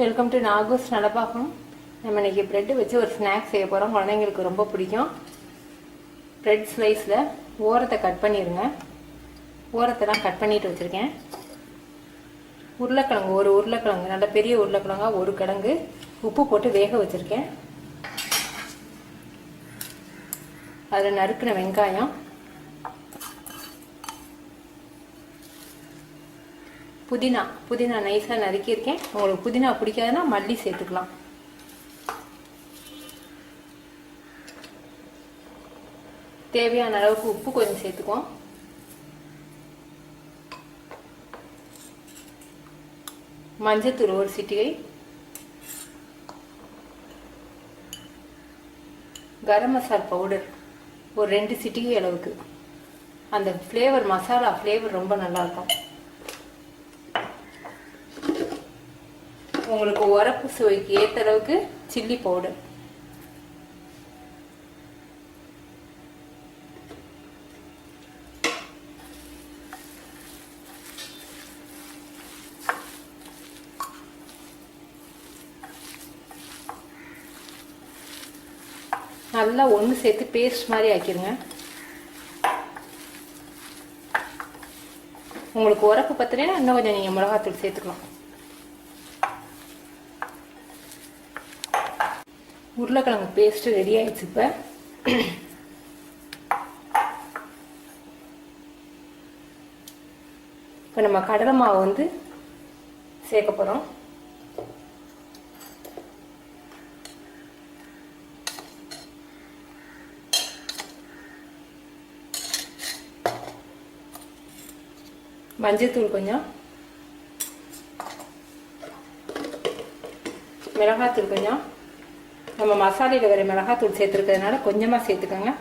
Welcome to நாகூஸ் Nalabagam. நம்ம இன்னைக்கு bread வச்சு ஒரு ஸ்நாக்ஸ் செய்ய போகிறோம். குழந்தைங்களுக்கு ரொம்ப பிடிக்கும். பிரெட் ஸ்லைஸில் ஓரத்தை கட் பண்ணிடுங்க. ஓரத்தெல்லாம் கட் பண்ணிட்டு வச்சுருக்கேன். உருளைக்கிழங்கு, ஒரு உருளைக்கிழங்கு, நல்ல பெரிய உருளைக்கிழங்கா ஒரு கிழங்கு உப்பு போட்டு வேக வச்சுருக்கேன். அதில் நறுக்கின வெங்காயம், புதினா நைஸாக நறுக்கியிருக்கேன். உங்களுக்கு புதினா பிடிக்காதுன்னா மல்லி சேர்த்துக்கலாம். தேவையான அளவுக்கு உப்பு கொஞ்சம் சேர்த்துக்குவோம். மஞ்சத்தூள் ஒரு சிட்டிகை, கரம் மசாலா பவுடர் ஒரு 2 சிட்டிகை அளவுக்கு. அந்த ஃப்ளேவர், மசாலா ஃப்ளேவர் ரொம்ப நல்லாயிருக்கும். உங்களுக்கு உரப்பு சுவைக்கு ஏற்ற அளவுக்கு சில்லி பவுடர். நல்லா ஒன்று சேர்த்து பேஸ்ட் மாதிரி ஆக்கிடுங்க. உங்களுக்கு உரப்பு பத்தலைன்னா இன்னும் கொஞ்சம் நீங்கள் மிளகாத்தூள் சேர்த்துக்கலாம். உருளைக்கிழங்கு பேஸ்ட் ரெடி ஆயிடுச்சு. இப்போ நம்ம கடலை மாவு வந்து சேர்க்க போகிறோம். மஞ்சத்தூள் கொஞ்சம், மிளகாத்தூள் கொஞ்சம். நம்ம மசாலையில் வர மிளகாத்தூள் சேர்த்துருக்கிறதுனால கொஞ்சமாக சேர்த்துக்கோங்க.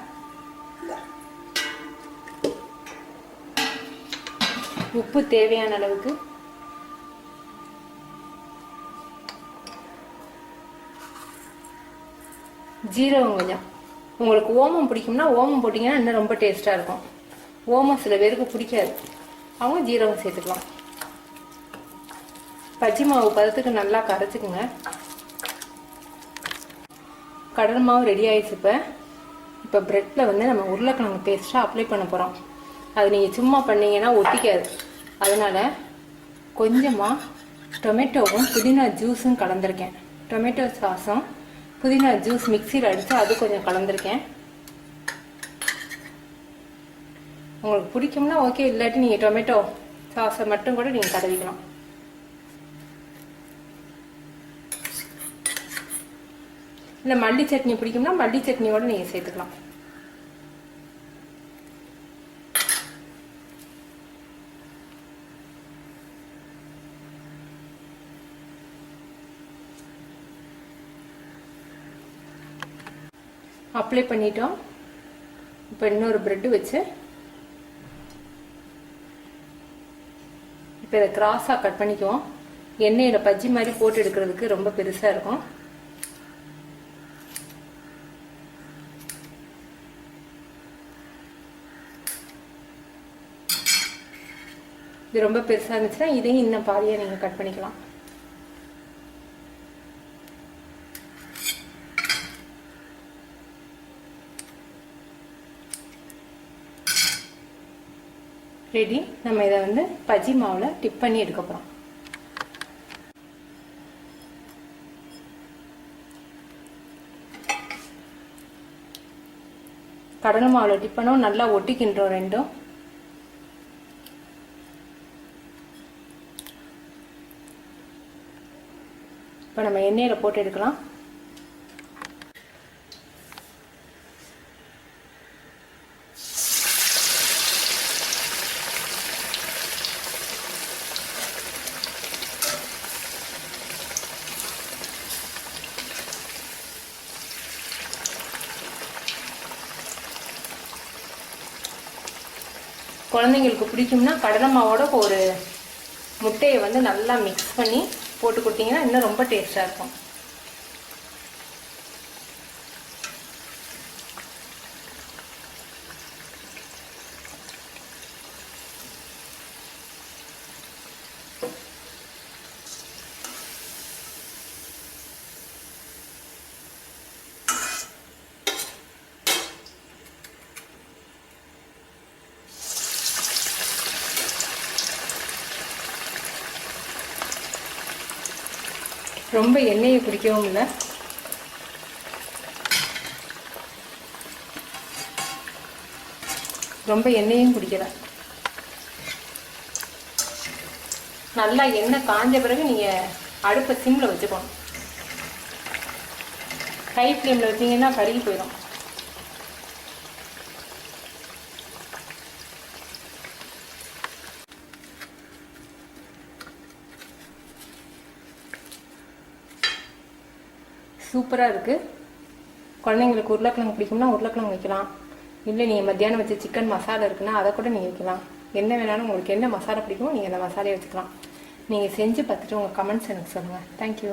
உப்பு தேவையான அளவுக்கு. ஜீரகம் கொஞ்சம். உங்களுக்கு ஓமம் பிடிக்கும்னா ஓமம் போட்டிங்கன்னா இன்னும் ரொம்ப டேஸ்ட்டாக இருக்கும். ஓமம் சில பேருக்கு பிடிக்காது, அவங்க ஜீரகம் சேர்த்துக்கலாம். பஜ்ஜி மாவு பதத்துக்கு நல்லா கரைச்சிக்குங்க. கடலை மாவு ரெடி ஆயிடுச்சு. இப்போ ப்ரெட்டில் வந்து நம்ம உருளைக்கிழங்கு பேஸ்ட்டாக அப்ளை பண்ண போகிறோம். அது நீங்கள் சும்மா பண்ணிங்கன்னா ஒட்டிக்காது. அதனால் கொஞ்சமாக டொமேட்டோவும் புதினா ஜூஸும் கலந்துருக்கேன். டொமேட்டோ சாஸும் புதினா ஜூஸ் மிக்சியில் அடித்து அது கொஞ்சம் கலந்துருக்கேன். உங்களுக்கு பிடிக்கும்னா ஓகே, இல்லாட்டி நீங்கள் டொமேட்டோ சாஸை மட்டும் கூட நீங்கள் தடவிக்கலாம். இல்லை மல்லி சட்னி பிடிக்கும்னா மல்லி சட்னியோடு நீங்கள் சேர்த்துக்கலாம். அப்ளை பண்ணிட்டோம். இப்போ இன்னொரு பிரெட்டு வச்சு இப்போ இதை கிராஸாக கட் பண்ணிக்குவோம். எண்ணெயில் பஜ்ஜி மாதிரி போட்டு எடுக்கிறதுக்கு ரொம்ப பெருசாக இருக்கும். இது ரொம்ப பெருசாக இருந்துச்சுன்னா இதையும் இன்னும் பாதியாக நீங்கள் கட் பண்ணிக்கலாம். ரெடி. நம்ம இதை வந்து பஜ்ஜி மாவில் டிப் பண்ணி எடுக்க போகிறோம். கடலை மாவில் டிப் பண்ணோம், நல்லா ஒட்டிக்கின்றோம் ரெண்டும். இப்போ நம்ம எண்ணெயில் போட்டு எடுக்கலாம். குழந்தைங்களுக்கு பிடிக்கும்னா கடலை மாவோட ஒரு முட்டையை வந்து நல்லா மிக்ஸ் பண்ணி போட்டு கொடுத்தீங்கன்னா இன்னும் ரொம்ப டேஸ்டாக இருக்கும். ரொம்ப எண்ணெயை குடிக்கவும் இல்லை, ரொம்ப எண்ணெயும் குடிக்கல. நல்லா எண்ணெய் காஞ்ச பிறகு நீங்கள் அடுப்பை சிம்மில் வச்சுக்கணும். ஹை ஃப்ளேமில் வச்சிங்கன்னா கருகி போயிடும். சூப்பராக இருக்குது. குழந்தைங்களுக்கு உருளைக்கிழங்கு பிடிக்கும்னா உருளைக்கிழங்கு வைக்கலாம். இல்லை நீங்கள் மத்தியானம் வச்ச சிக்கன் மசாலா இருக்குன்னா அதை கூட நீங்கள் வைக்கலாம். என்ன வேணாலும் உங்களுக்கு என்ன மசாலா பிடிக்குமோ நீங்கள் அந்த மசாலையை வச்சுக்கலாம். நீங்கள் செஞ்சு பார்த்துட்டு உங்கள் கமெண்ட்ஸ் எனக்கு சொல்லுங்கள். தேங்க்யூ.